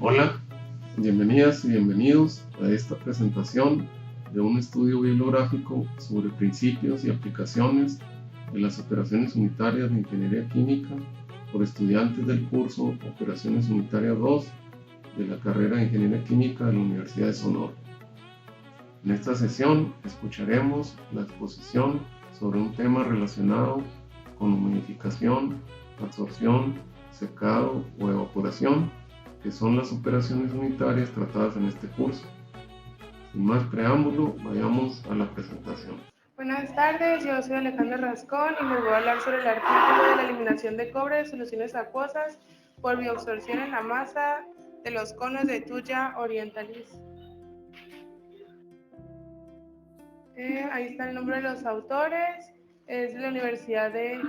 Hola, bienvenidas y bienvenidos a esta presentación de un estudio bibliográfico sobre principios y aplicaciones de las operaciones unitarias de ingeniería química por estudiantes del curso Operaciones Unitarias 2 de la carrera de Ingeniería Química de la Universidad de Sonora. En esta sesión escucharemos la exposición sobre un tema relacionado con humidificación, absorción, secado o evaporación, que son las operaciones unitarias tratadas en este curso. Sin más preámbulo, vayamos a la presentación. Buenas tardes, yo soy Alejandra Rascón y les voy a hablar sobre el artículo de la eliminación de cobre de soluciones acuosas por bioabsorción en la masa de los conos de Tuya Orientalis. Ahí está el nombre de los autores, es de la Universidad de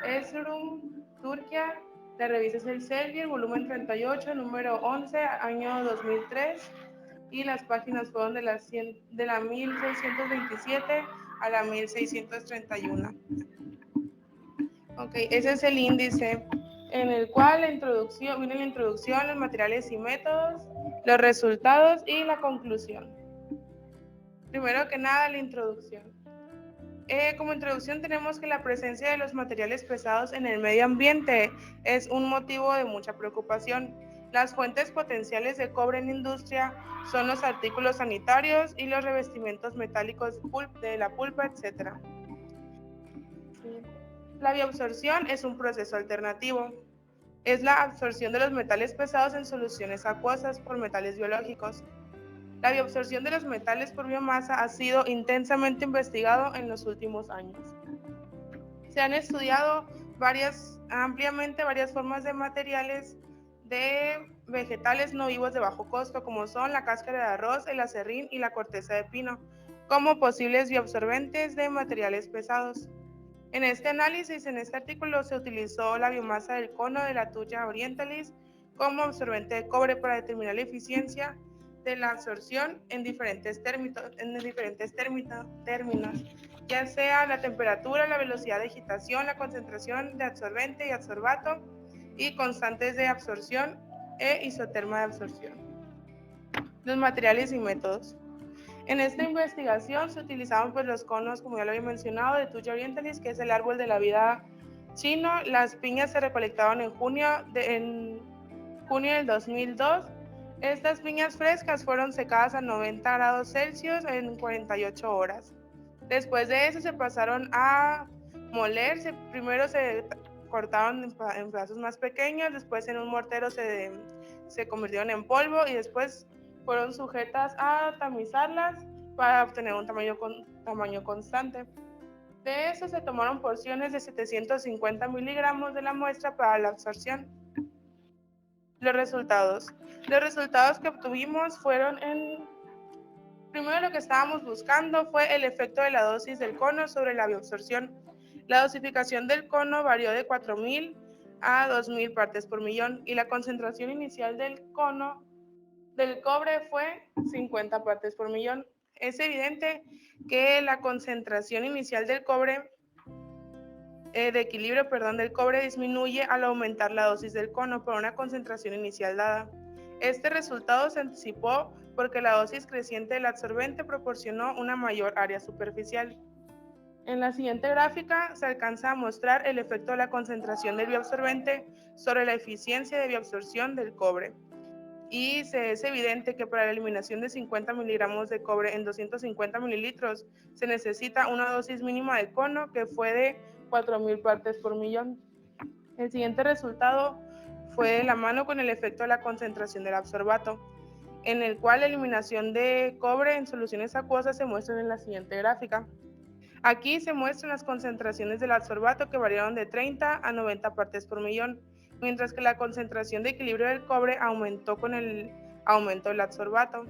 Erzurum, Turquía. La revista es el Elsevier, volumen 38, número 11, año 2003, y las páginas fueron de la 1627 a la 1631. Ok, ese es el índice en el cual viene la introducción, los materiales y métodos, los resultados y la conclusión. Primero que nada, la introducción. Como introducción tenemos que la presencia de los materiales pesados en el medio ambiente es un motivo de mucha preocupación. Las fuentes potenciales de cobre en la industria son los artículos sanitarios y los revestimientos metálicos de la pulpa, etc. La bioabsorción es un proceso alternativo. Es la absorción de los metales pesados en soluciones acuosas por metales biológicos. La bioabsorción de los metales por biomasa ha sido intensamente investigado en los últimos años. Se han estudiado ampliamente varias formas de materiales de vegetales no vivos de bajo costo, como son la cáscara de arroz, el aserrín y la corteza de pino, como posibles bioabsorbentes de materiales pesados. En este análisis, en este artículo, se utilizó la biomasa del cono de la Tuya Orientalis como absorbente de cobre para determinar la eficiencia de la absorción en diferentes términos, ya sea la temperatura, la velocidad de agitación, la concentración de absorbente y adsorbato y constantes de absorción e isoterma de absorción. Los materiales y métodos. En esta investigación se utilizaban los conos, como ya lo había mencionado, de Tuya Orientalis, que es el árbol de la vida chino. Las piñas se recolectaban en junio del 2002. Estas piñas frescas fueron secadas a 90 grados Celsius en 48 horas. Después de eso se pasaron a moler. Primero se cortaron en pedazos más pequeños, después en un mortero se convirtieron en polvo y después fueron sujetas a tamizarlas para obtener un tamaño constante. De eso se tomaron porciones de 750 miligramos de la muestra para la absorción. Los resultados que obtuvimos fueron primero lo que estábamos buscando fue el efecto de la dosis del cono sobre la bioabsorción. La dosificación del cono varió de 4.000 a 2.000 partes por millón y la concentración inicial del cono del cobre fue 50 partes por millón. Es evidente que la concentración inicial del cobre, de equilibrio del cobre disminuye al aumentar la dosis del cono por una concentración inicial dada. Este resultado se anticipó porque la dosis creciente del absorbente proporcionó una mayor área superficial. En la siguiente gráfica se alcanza a mostrar el efecto de la concentración del bioabsorbente sobre la eficiencia de bioabsorción del cobre. Y es evidente que para la eliminación de 50 miligramos de cobre en 250 mililitros se necesita una dosis mínima de cono que fue de 4.000 partes por millón. El siguiente resultado fue de la mano con el efecto de la concentración del adsorbato, en el cual la eliminación de cobre en soluciones acuosas se muestra en la siguiente gráfica. Aquí se muestran las concentraciones del adsorbato que variaron de 30 a 90 partes por millón, mientras que la concentración de equilibrio del cobre aumentó con el aumento del adsorbato,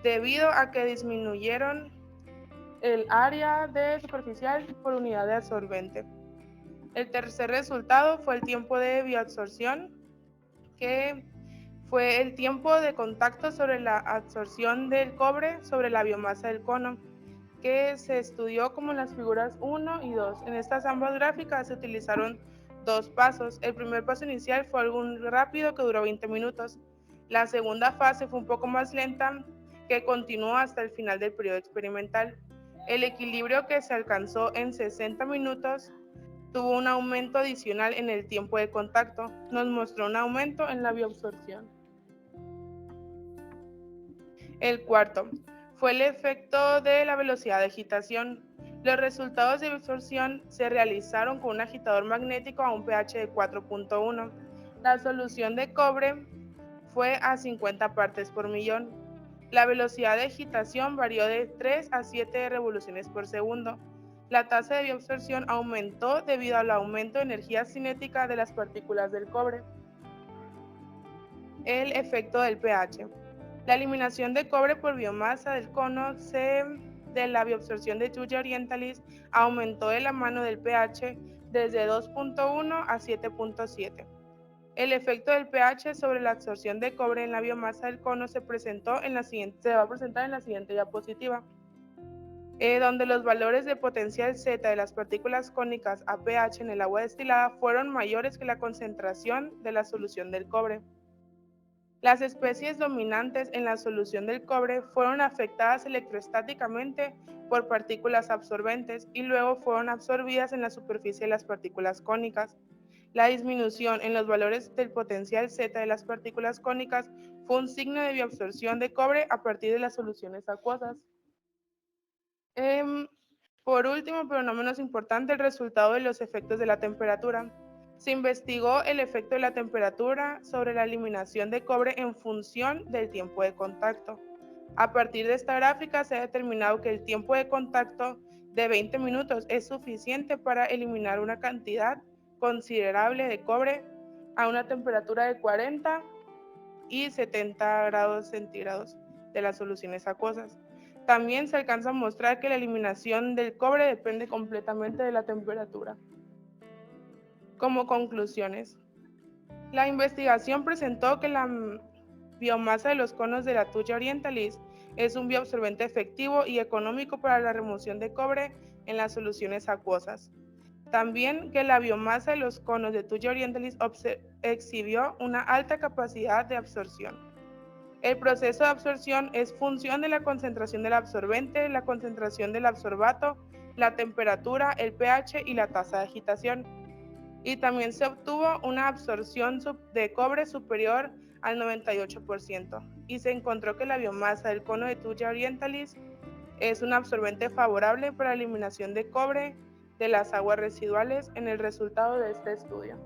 debido a que disminuyeron el área de superficial por unidad de absorbente. El tercer resultado fue el tiempo de bioabsorción, que fue el tiempo de contacto sobre la absorción del cobre sobre la biomasa del cono, que se estudió como en las figuras 1 y 2. En estas ambas gráficas se utilizaron dos pasos. El primer paso inicial fue algo rápido que duró 20 minutos. La segunda fase fue un poco más lenta, que continuó hasta el final del periodo experimental. El equilibrio que se alcanzó en 60 minutos tuvo un aumento adicional en el tiempo de contacto. Nos mostró un aumento en la bioabsorción. El cuarto fue el efecto de la velocidad de agitación. Los resultados de absorción se realizaron con un agitador magnético a un pH de 4.1. La solución de cobre fue a 50 partes por millón. La velocidad de agitación varió de 3 a 7 revoluciones por segundo. La tasa de bioabsorción aumentó debido al aumento de energía cinética de las partículas del cobre. El efecto del pH. La eliminación de cobre por biomasa del cono de la bioabsorción de Thuja orientalis aumentó de la mano del pH desde 2.1 a 7.7. El efecto del pH sobre la absorción de cobre en la biomasa del cono se va a presentar en la siguiente diapositiva, donde los valores de potencial Z de las partículas cónicas a pH en el agua destilada fueron mayores que la concentración de la solución del cobre. Las especies dominantes en la solución del cobre fueron afectadas electrostáticamente por partículas absorbentes y luego fueron absorbidas en la superficie de las partículas cónicas. La disminución en los valores del potencial Z de las partículas cónicas fue un signo de bioabsorción de cobre a partir de las soluciones acuosas. Por último, pero no menos importante, el resultado de los efectos de la temperatura. Se investigó el efecto de la temperatura sobre la eliminación de cobre en función del tiempo de contacto. A partir de esta gráfica se ha determinado que el tiempo de contacto de 20 minutos es suficiente para eliminar una cantidad considerable de cobre a una temperatura de 40 y 70 grados centígrados de las soluciones acuosas. También se alcanza a mostrar que la eliminación del cobre depende completamente de la temperatura. Como conclusiones, la investigación presentó que la biomasa de los conos de la Thuja orientalis es un bioabsorbente efectivo y económico para la remoción de cobre en las soluciones acuosas. También que la biomasa de los conos de Thuja orientalis exhibió una alta capacidad de absorción. El proceso de absorción es función de la concentración del absorbente, la concentración del absorbato, la temperatura, el pH y la tasa de agitación. Y también se obtuvo una absorción de cobre superior al 98%. Y se encontró que la biomasa del cono de Thuja orientalis es un absorbente favorable para la eliminación de cobre de las aguas residuales en el resultado de este estudio.